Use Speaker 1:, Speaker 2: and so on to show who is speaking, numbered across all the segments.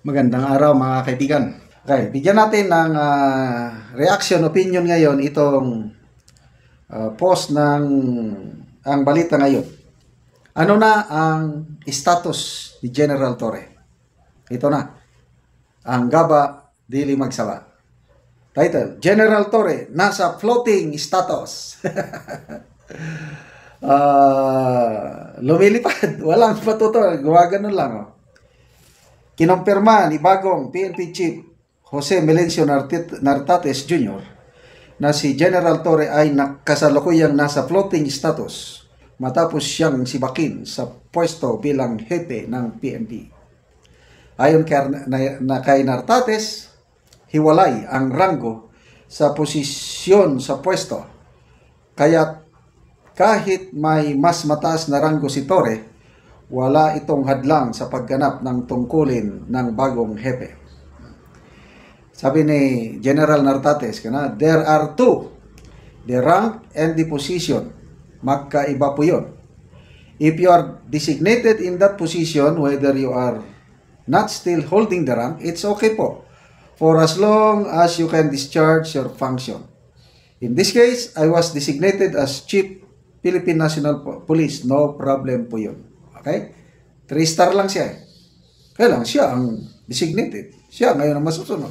Speaker 1: Magandang araw mga kaibigan. Okay, bigyan natin ng reaction, opinion ngayon itong post ng ang balita ngayon. Ano na ang status ni General Torre? Ito na, ang Gaba dili magsawa. Title, General Torre nasa floating status. Lumilipad, walang patuto, gumagano lang. Kinumpirma ni bagong PNP Chief Jose Melencio Nartates Jr. na si General Torre ay kasalukuyang nasa floating status matapos siyang sibakin sa pwesto bilang hepe ng PNP. Ayon kay Nartates, hiwalay ang ranggo sa posisyon sa pwesto. Kaya kahit may mas mataas na ranggo si Torre, wala itong hadlang sa pagganap ng tungkulin ng bagong hepe. Sabi ni General Nartates, there are two, the rank and the position. Magkaiba po yun. If you are designated in that position, whether you are not still holding the rank, it's okay po, for as long as you can discharge your function. In this case, I was designated as Chief Philippine National Police. No problem po yun. Okay? 3-star lang siya. Kaya lang siya ang designated. Siya ngayon ang masusunod.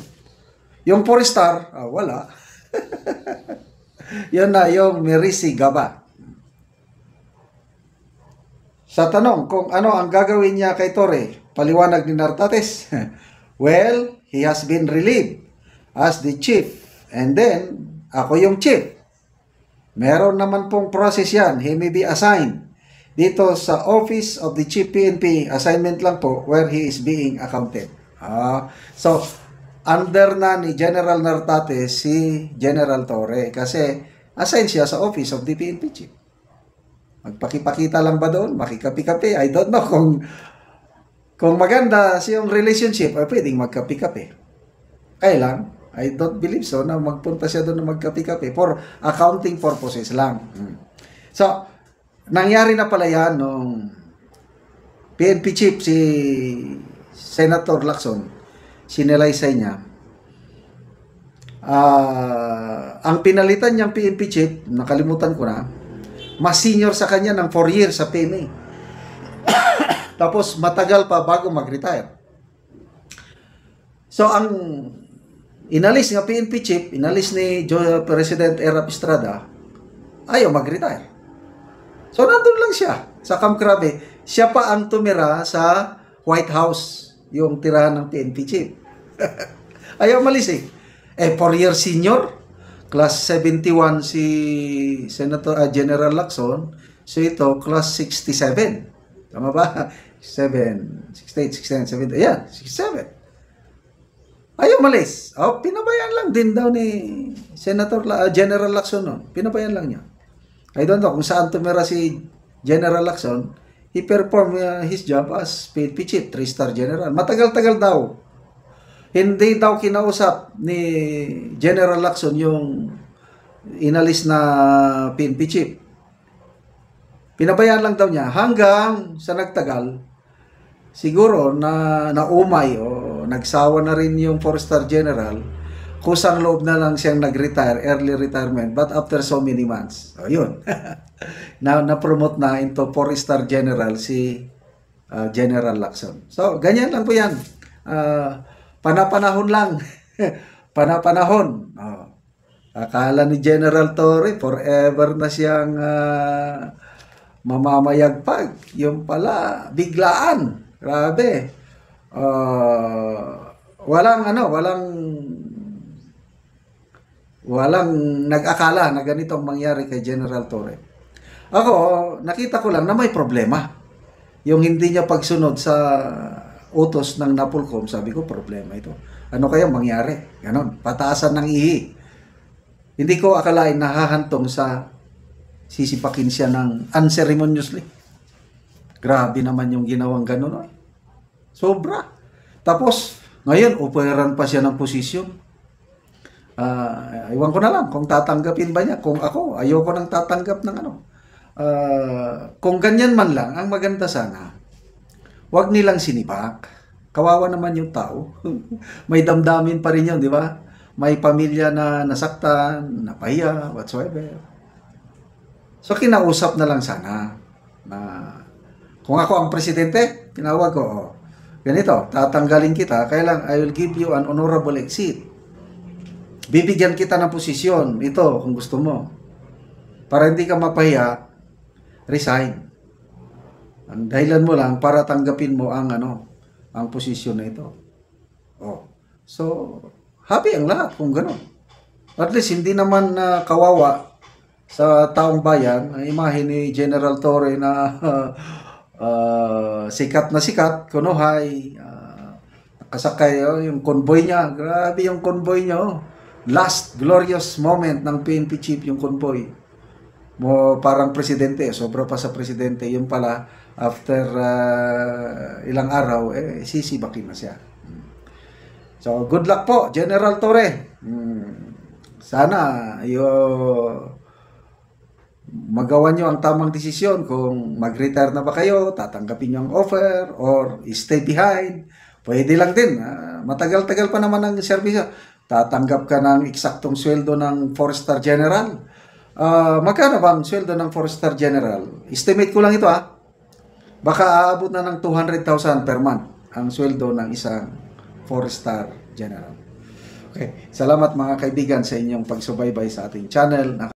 Speaker 1: Yung 4-star, wala. Yan na yung Merisi Gaba. Sa tanong kung ano ang gagawin niya kay Torre, paliwanag ni Nartates, well, he has been relieved as the chief and then ako yung chief. Meron naman pong process yan. He may be assigned dito sa Office of the Chief PNP, assignment lang po where he is being accounted. So, under na ni General Nartates si General Torre kasi assigned siya sa Office of the PNP Chief. Magpakipakita lang ba doon? Makikapi-kapi? I don't know kung maganda siyang relationship, ay pwedeng magkapi-kapi. Kaya lang, I don't believe so na magpunta siya doon na magkapi-kapi for accounting purposes lang. So, nangyari na pala yan nung PNP Chief si Senator Lacson, sinelaysay niya. Ang pinalitan niyang PNP Chief, nakalimutan ko na, mas senior sa kanya ng 4 years sa PMA. Tapos matagal pa bago mag-retire. So ang inalis nga PNP Chief, inalis ni President Erap Estrada, ayaw mag-retire. So, nandun lang siya sa Camp Crame. Siya pa ang tumira sa White House, yung tirahan ng PNP Chief. Ayaw malis eh. 4 years senior, class 71 si Senator General Lacson. So, ito, class 67. Tama ba? 7, 68, 69, 70. Ayan, 67. Ayaw malis. Pinabayaan lang din daw ni Senator General Lacson noon. Pinabayaan lang niya. I don't know kung saan tumira si General Lacson. He performed his job as PNP Chief, 3-star General. Matagal-tagal daw. Hindi daw kinausap ni General Lacson yung inalis na PNP Chief. Pinabayaan lang daw niya hanggang sa nagtagal. Siguro na naumay o nagsawa na rin yung 4-star General. Kusang loob na lang siyang nag-retire, early retirement, but after so many months. Yun. Na-promote na into 4-star general si General Lacson. So, ganyan lang po yan. Panapanahon lang. Panapanahon. Akala ni General Torre, forever na siyang mamamayagpag. Yung pala, biglaan. Grabe. Walang nag-akala na ganitong mangyari kay General Torre. Ako, nakita ko lang na may problema. Yung hindi niya pagsunod sa utos ng Napolcom, sabi ko, problema ito. Ano kaya mangyari? Ganon, pataasan ng ihi. Hindi ko akalain nahahantong sa sisipakin siya ng unceremoniously. Grabe naman yung ginawang ganon. Sobra. Tapos, ngayon, operan pa siya ng posisyon. Iwan ko na lang kung tatanggapin ba niya. Kung ako, ayoko nang tatanggap ng ano. Kung ganyan man lang, ang maganda sana, wag nilang sinipak. Kawawa naman yung tao. May damdamin pa rin yun, di ba? May pamilya na nasaktan, napahiya, whatsoever. So, kinausap na lang sana na kung ako ang presidente, tinawag ko, oh, ganito, tatanggalin kita, kaya lang, I will give you an honorable exit. Bibigyan kita ng posisyon, ito, kung gusto mo. Para hindi ka mapahiya, resign. Ang dahilan mo lang para tanggapin mo ang ang posisyon na ito. Oh. So, happy ang lahat kung gano'n. At least hindi naman kawawa sa taong bayan ang imahe ni General Torre na sikat na sikat, kunuhay, nakasakay yung convoy niya. Grabe yung convoy niya. Oh. Last glorious moment ng PNP chief yung convoy. Mo parang presidente, sobra pa sa presidente. Yung pala, after ilang araw, sisibakin na siya. So, good luck po, General Torre. Sana, magawa nyo ang tamang desisyon kung mag-retire na ba kayo, tatanggapin nyo ang offer, or stay behind. Pwede lang din. Matagal-tagal pa naman ang serbisyo. Tatanggap ka ng eksaktong sweldo ng 4-star general. Magkano ba ang sweldo ng 4-star general? Estimate ko lang ito Baka aabot na ng 200,000 per month ang sweldo ng isang 4-star general. Okay. Salamat mga kaibigan sa inyong pagsubaybay sa ating channel.